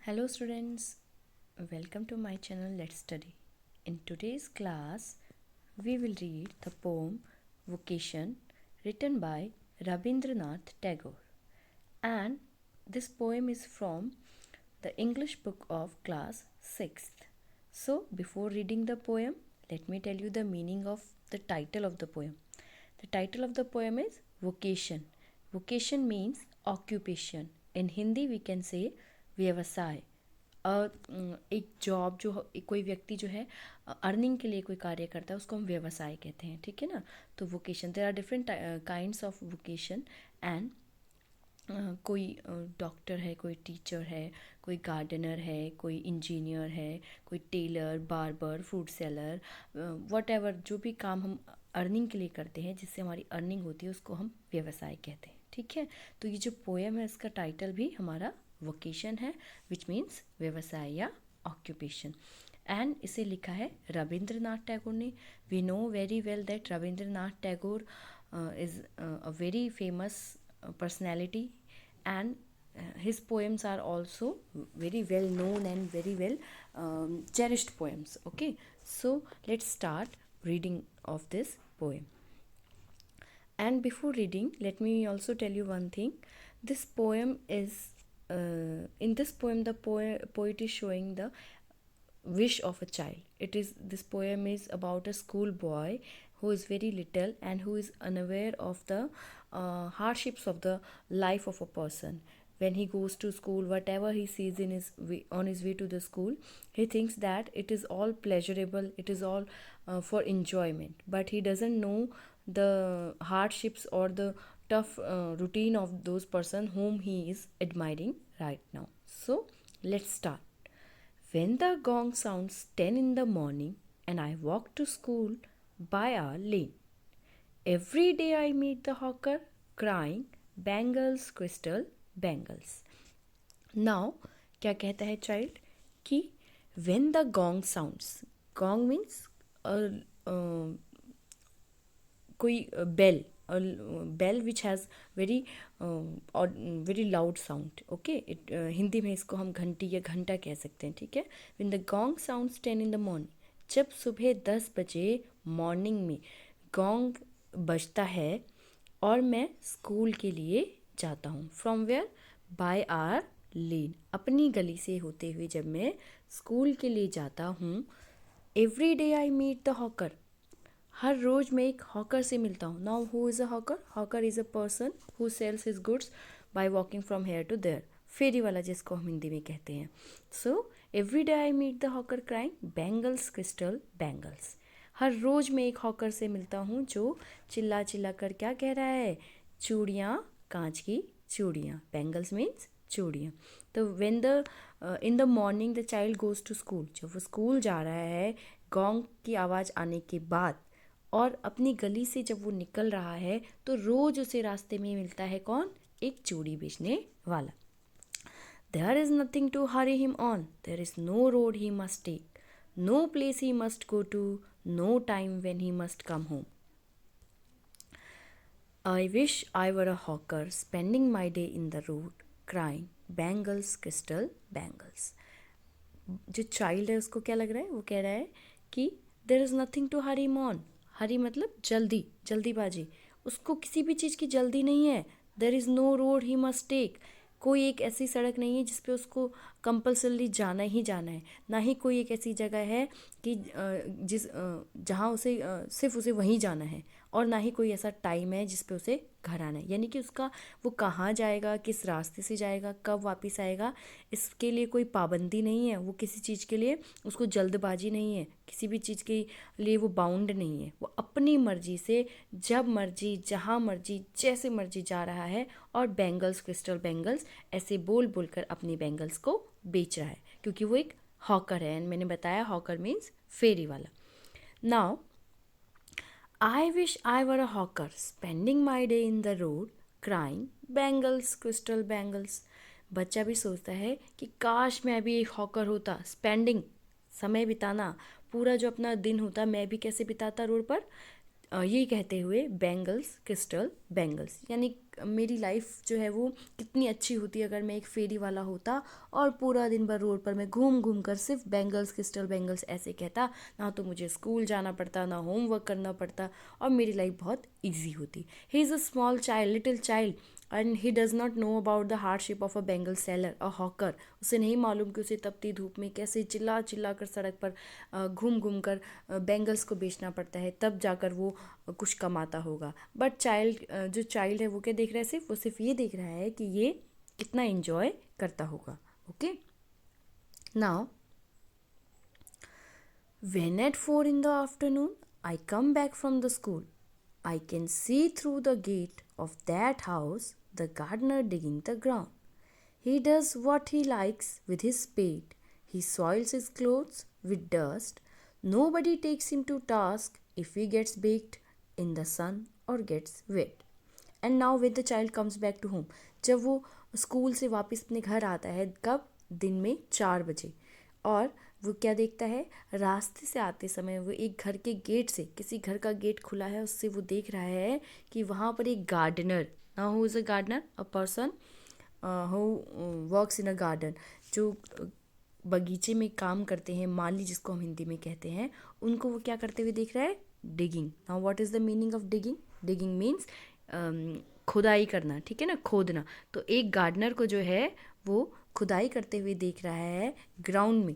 Hello students, welcome to my channel Let's Study. In today's class, we will read the poem Vocation written by Rabindranath Tagore. And this poem is from the English book of class 6th. So before reading the poem, let me tell you the meaning of the title of the poem. The title of the poem is Vocation. Vocation means occupation. In Hindi we can say व्यवसाय। एक job जो कोई व्यक्ति जो है earning के लिए कोई कार्य करता है उसको हम व्यवसाय कहते हैं, ठीक है ना। तो vocation, there are different kinds of vocation. And कोई डॉक्टर है, कोई टीचर है, कोई गार्डनर है, कोई इंजीनियर है, कोई tailor, barber, fruit seller, whatever, जो भी काम हम अर्निंग के लिए करते हैं जिससे हमारी अर्निंग होती है उसको हम व्यवसाय कहते हैं, ठीक है। तो ये जो पोएम है इसका टाइटल भी हमारा वोकेशन है, विच मीन्स व्यवसाय या ऑक्यूपेशन। एंड इसे लिखा है रविंद्रनाथ टैगोर ने। We know very well that Rabindranath Tagore is a very famous personality, and his poems are also very well known and very well cherished poems. Okay, so let's start reading of this poem. And before reading, let me also tell you one thing. This poem is in this poem the poet is showing the wish of a child. This poem is about a school boy who is very little and who is unaware of the hardships of the life of a person. When he goes to school, whatever he sees in his way, on his way to the school, he thinks that it is all pleasurable, it is all for enjoyment, but he doesn't know the hardships or the tough routine of those person whom he is admiring right now. So let's start. When the gong sounds 10 in the morning and I walk to school by our lane, every day I meet the hawker crying, bangles, crystal, bangles. Now, क्या कहता है child कि when the gong sounds, gong means कोई bell, a bell which has very very loud sound. Okay, Hindi में इसको हम घंटी या घंटा कह सकते हैं, ठीक है। when the gong sounds 10 in the morning, जब सुबह 10 बजे मॉर्निंग में गोंग बजता है और मैं स्कूल के लिए जाता हूँ। From where? By our lane, अपनी गली से होते हुए जब मैं स्कूल के लिए जाता हूँ। Every day I meet the hawker, हर रोज़ मैं एक हॉकर से मिलता हूँ। Now who is a hawker? Hawker is a person who sells his goods by walking from here to there, फेरी वाला जिसको हम हिंदी में कहते हैं। So every day I meet the hawker crying bangles crystal bangles, हर रोज़ मैं एक हॉकर से मिलता हूँ जो चिल्ला चिल्ला कर क्या कह रहा है? चूड़ियाँ, कांच की चूड़ियाँ। बैंगल्स मीन्स चूड़ियाँ। तो when the in the morning the child goes to school, जब वो स्कूल जा रहा है गोंग की आवाज़ आने के बाद, और अपनी गली से जब वो निकल रहा है तो रोज़ उसे रास्ते में मिलता है कौन? एक चूड़ी बेचने वाला। There is nothing to hurry him on, there is no road he must take, no place he must go to, no time when he must come home. I wish I were a hawker spending my day in the road crying bangles crystal bangles. जो child है उसको क्या लग रहा है? वो कह रहा है कि देर इज़ नथिंग टू हरी मॉन, हरी मतलब जल्दी, जल्दीबाजी, उसको किसी भी चीज़ की जल्दी नहीं है। There is no road he must take, कोई एक ऐसी सड़क नहीं है जिस पे उसको कंपल्सरली जाना ही जाना है, ना ही कोई एक ऐसी जगह है कि जहाँ उसे सिर्फ उसे वहीं जाना है, और ना ही कोई ऐसा टाइम है जिस पे उसे घर आना है। यानी कि उसका वो कहाँ जाएगा, किस रास्ते से जाएगा, कब वापस आएगा, इसके लिए कोई पाबंदी नहीं है। वो किसी चीज़ के लिए उसको जल्दबाजी नहीं है, किसी भी चीज़ के लिए वो बाउंड नहीं है। वो अपनी मर्जी से जब मर्जी, जहाँ मर्जी, जैसे मर्जी जा रहा है, और बैंगल्स क्रिस्टल बैंगल्स ऐसे बोल बोल कर अपनी बैंगल्स को बेच रहा है, क्योंकि वो एक हॉकर है। एंड मैंने बताया हॉकर मीन्स फेरी वाला। Now I wish I were a hawker spending my day in the road crying bangles crystal bangles. बच्चा भी सोचता है कि काश मैं भी एक हॉकर होता। स्पेंडिंग, समय बिताना, पूरा जो अपना दिन होता मैं भी कैसे बिताता रोड पर, यही कहते हुए बैंगल्स क्रिस्टल बैंगल्स, यानी मेरी लाइफ जो है वो कितनी अच्छी होती अगर मैं एक फेरी वाला होता और पूरा दिन भर रोड पर मैं घूम घूम कर सिर्फ बैंगल्स, क्रिस्टल बैंगल्स ऐसे कहता, ना तो मुझे स्कूल जाना पड़ता, ना होमवर्क करना पड़ता, और मेरी लाइफ बहुत ईजी होती. He is a small child, little child, and he does not know about the hardship of a Bengal seller, a hawker. उसे नहीं मालूम कि उसे तपती धूप में कैसे चिल्ला चिल्ला कर सड़क पर घूम घूम कर बेंगल्स को बेचना पड़ता है, तब जाकर वो कुछ कमाता होगा. बट जो चाइल्ड है वो क्या देख रहा है, वो सिर्फ ये देख रहा है कि ये कितना इन्जॉय करता होगा. Okay, now when at 4 in the afternoon I come back from the school, I can see through the gate of that house the gardener digging the ground. He does what he likes with his spade. He soils his clothes with dust. Nobody takes him to task if he gets baked in the sun or gets wet. And now with the child comes back to home, जब वो school से वापस अपने घर आता है, कब, दिन में 4 बजे. और वो क्या देखता है, रास्ते से आते समय वो एक घर के गेट से, किसी घर का गेट खुला है उससे वो देख रहा है कि वहाँ पर एक गार्डनर, ना who is a gardener, a person who works in a garden, जो बगीचे में काम करते हैं, माली जिसको हम हिंदी में कहते हैं, उनको वो क्या करते हुए देख रहा है, digging. Now what is the meaning of digging? Digging means खुदाई करना, ठीक है ना, खोदना. तो एक गार्डनर को जो है वो खुदाई करते हुए देख रहा है ग्राउंड में.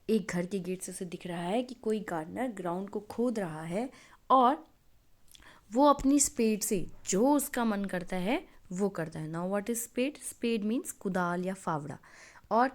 एक घर के गेट से उसे दिख रहा है कि कोई गार्डनर ग्राउंड को खोद रहा है, और वो अपनी स्पेड से जो उसका मन करता है वो करता है. Now what is spade? Spade means कुदाल या फावड़ा. और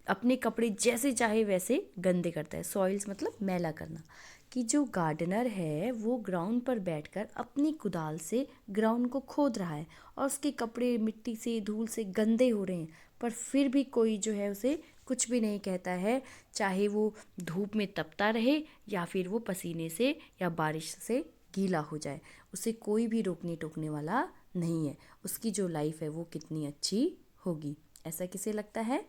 अपने कपड़े जैसे चाहे वैसे गंदे करता है. सॉइल्स मतलब मैला करना. कि जो गार्डनर है वो ग्राउंड पर बैठकर अपनी कुदाल से ग्राउंड को खोद रहा है, और उसके कपड़े मिट्टी से, धूल से गंदे हो रहे हैं, पर फिर भी कोई जो है उसे कुछ भी नहीं कहता है, चाहे वो धूप में तपता रहे या फिर वो पसीने से या बारिश से गीला हो जाए. उसे कोई भी रोकने टोकने वाला नहीं है. उसकी जो लाइफ है वो कितनी अच्छी होगी. ऐसा किसे लगता है?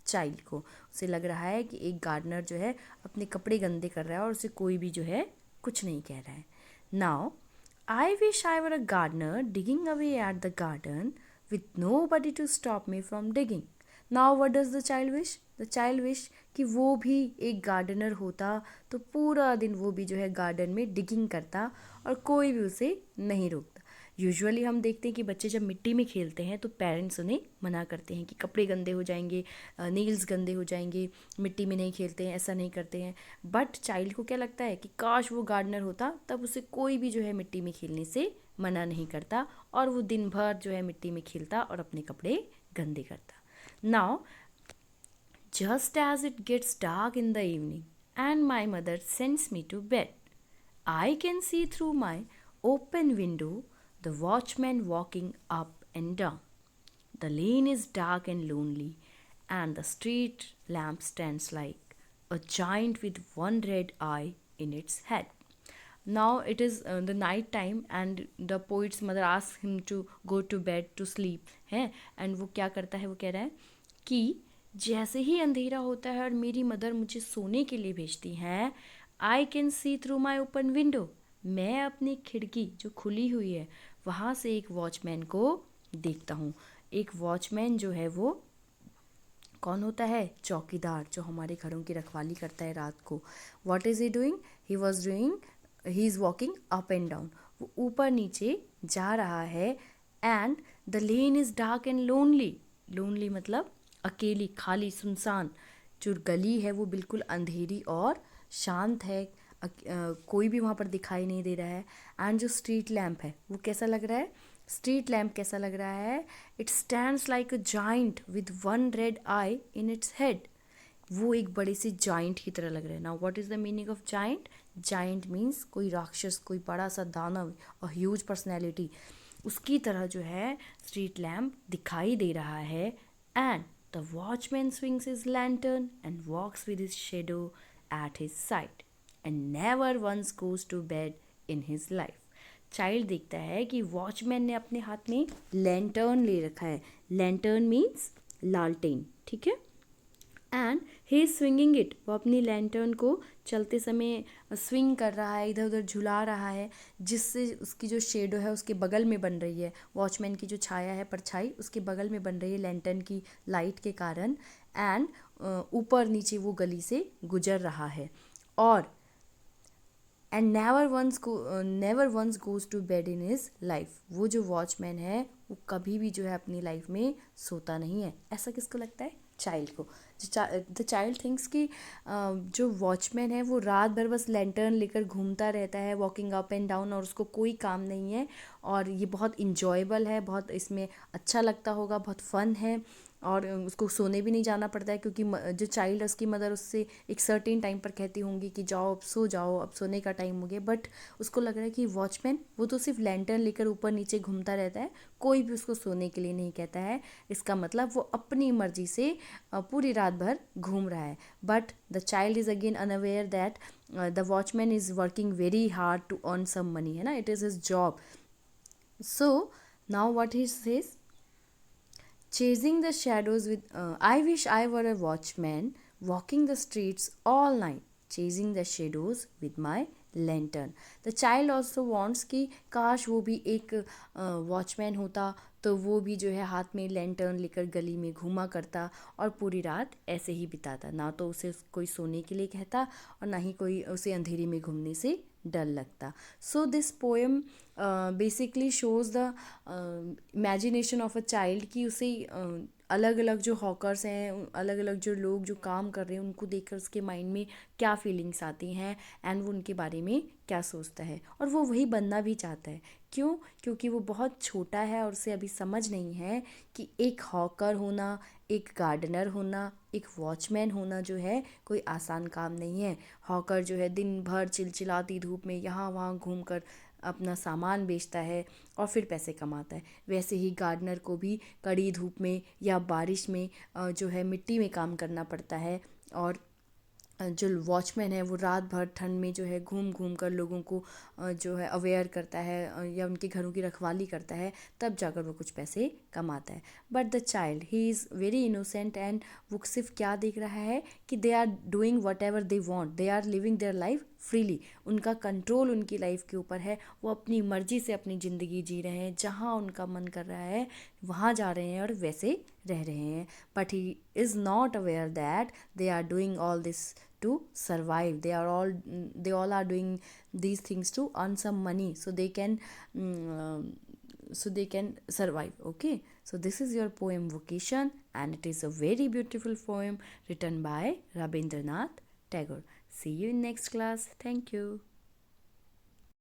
चाइल्ड को. उसे लग रहा है कि एक गार्डनर जो है अपने कपड़े गंदे कर रहा है और उसे कोई भी जो है कुछ नहीं कह रहा है. Now I wish I were a gardener digging away at the garden with nobody to stop me from digging. Now what does the child wish? The child wish कि वो भी एक गार्डनर होता तो पूरा दिन वो भी जो है गार्डन में डिगिंग करता और कोई भी उसे नहीं रोकता. यूजुअली हम देखते हैं कि बच्चे जब मिट्टी में खेलते हैं तो पेरेंट्स उन्हें मना करते हैं कि कपड़े गंदे हो जाएंगे, नील्स गंदे हो जाएंगे, मिट्टी में नहीं खेलते हैं, ऐसा नहीं करते हैं. बट चाइल्ड को क्या लगता है कि काश वो गार्डनर होता, तब उसे कोई भी जो है मिट्टी में खेलने से मना नहीं करता, और वो दिन भर जो है मिट्टी में खेलता और अपने कपड़े गंदे करता. Now just as it gets dark in the evening and my mother sends me to bed, I can see through my open window the watchman walking up and down. The lane is dark and lonely, and the street lamp stands like a giant with one red eye in its head. Now it is the night time, and the poet's mother asks him to go to bed to sleep. है, and वो क्या करता है, वो कह रहा है कि जैसे ही अंधेरा होता है और मेरी मदर मुझे सोने के लिए भेजती हैं, I can see through my open window, मैं अपनी खिड़की जो खुली हुई है वहाँ से एक वॉचमैन को देखता हूँ. एक वॉचमैन जो है वो कौन होता है? चौकीदार, जो हमारे घरों की रखवाली करता है रात को. What is he doing? He is walking up and down. वो ऊपर नीचे जा रहा है. And the lane is dark and lonely. Lonely मतलब अकेली, खाली, सुनसान. जो गली है वो बिल्कुल अंधेरी और शांत है, कोई भी वहाँ पर दिखाई नहीं दे रहा है. एंड जो स्ट्रीट लैम्प है वो कैसा लग रहा है? स्ट्रीट लैम्प कैसा लग रहा है? It stands like a giant with one red I in its head. वो एक बड़े से जाइंट की तरह लग रहा है. Now what is the meaning of giant? Giant means कोई राक्षस, कोई बड़ा सा दानव, अ ह्यूज पर्सनैलिटी. उसकी तरह जो है स्ट्रीट लैम्प दिखाई दे रहा है. And the watchman swings his lantern and walks with his shadow at his side and never once goes to bed in his life. Child देखता है कि वॉचमैन ने अपने हाथ में लैंटर्न ले रखा है. लैंटर्न मीन्स लालटेन, ठीक है. And he is swinging it, वो अपनी लैंटर्न को चलते समय स्विंग कर रहा है, इधर उधर झुला रहा है, जिससे उसकी जो शेडो है उसके बगल में बन रही है, वॉचमैन की जो छाया है, परछाई उसके बगल में बन रही है लैंटर्न की लाइट के कारण। एंड ऊपर नीचे वो गली से गुजर रहा है। और and never once goes to bed in his life, वो जो वॉचमैन है वो कभी भी जो है अपनी लाइफ में सोता नहीं है। ऐसा किसको लगता है? चाइल्ड को। द चाइल्ड थिंक्स कि जो वॉचमैन है वो रात भर बस लैंटर्न लेकर घूमता रहता है, वॉकिंग अप एंड डाउन, और उसको कोई काम नहीं है, और ये बहुत इंजॉयबल है, बहुत इसमें अच्छा लगता होगा, बहुत फ़न है, और उसको सोने भी नहीं जाना पड़ता है, क्योंकि जो चाइल्ड है उसकी मदर उससे एक सर्टेन टाइम पर कहती होंगी कि जाओ अब सो जाओ, अब सोने का टाइम हो गया। बट उसको लग रहा है कि वॉचमैन वो तो सिर्फ लैंटर्न लेकर ऊपर नीचे घूमता रहता है, कोई भी उसको सोने के लिए नहीं कहता है। इसका मतलब वो अपनी मर्जी से पूरी रात भर घूम रहा है। But the child is again unaware that the watchman is working very hard to earn some money, है ना, it is his job. So now what he says, chasing the shadows with I wish I were a watchman walking the streets all night, chasing the shadows with my lantern. The child also wants कि काश वो भी एक watchman होता, तो वो भी जो है हाथ में लैंटर्न लेकर गली में घूमा करता और पूरी रात ऐसे ही बिताता, ना तो उसे कोई सोने के लिए कहता और ना ही कोई उसे अंधेरी में घूमने से डर लगता. So this poem basically shows the imagination of a child, कि उसे अलग अलग जो हॉकर्स हैं, अलग अलग जो लोग जो काम कर रहे हैं, उनको देखकर उसके माइंड में क्या फीलिंग्स आती हैं एंड वो उनके बारे में क्या सोचता है, और वो वही बनना भी चाहता है. क्यों? क्योंकि वो बहुत छोटा है और उसे अभी समझ नहीं है कि एक हॉकर होना, एक गार्डनर होना, एक वॉचमैन होना जो है कोई आसान काम नहीं है. हॉकर जो है दिन भर चिलचिलाती धूप में यहाँ वहाँ घूमकर अपना सामान बेचता है और फिर पैसे कमाता है. वैसे ही गार्डनर को भी कड़ी धूप में या बारिश में जो है मिट्टी में काम करना पड़ता है, और जो वॉचमैन है वो रात भर ठंड में जो है घूम घूम कर लोगों को जो है अवेयर करता है या उनके घरों की रखवाली करता है, तब जाकर वो कुछ पैसे कमाता है. But the child he is very innocent and वो सिर्फ क्या देख रहा है कि they are doing whatever they want, they are living their life freely. उनका कंट्रोल उनकी लाइफ के ऊपर है, वो अपनी मर्जी से अपनी ज़िंदगी जी रहे हैं, जहाँ उनका मन कर रहा है वहाँ जा रहे हैं और वैसे रह रहे हैं. But he is not aware that they are doing all this to survive. They all are doing these things to earn some money so they can survive. Okay, so this is your poem Vocation, and it is a very beautiful poem written by Rabindranath Tagore. See you in next class. Thank you.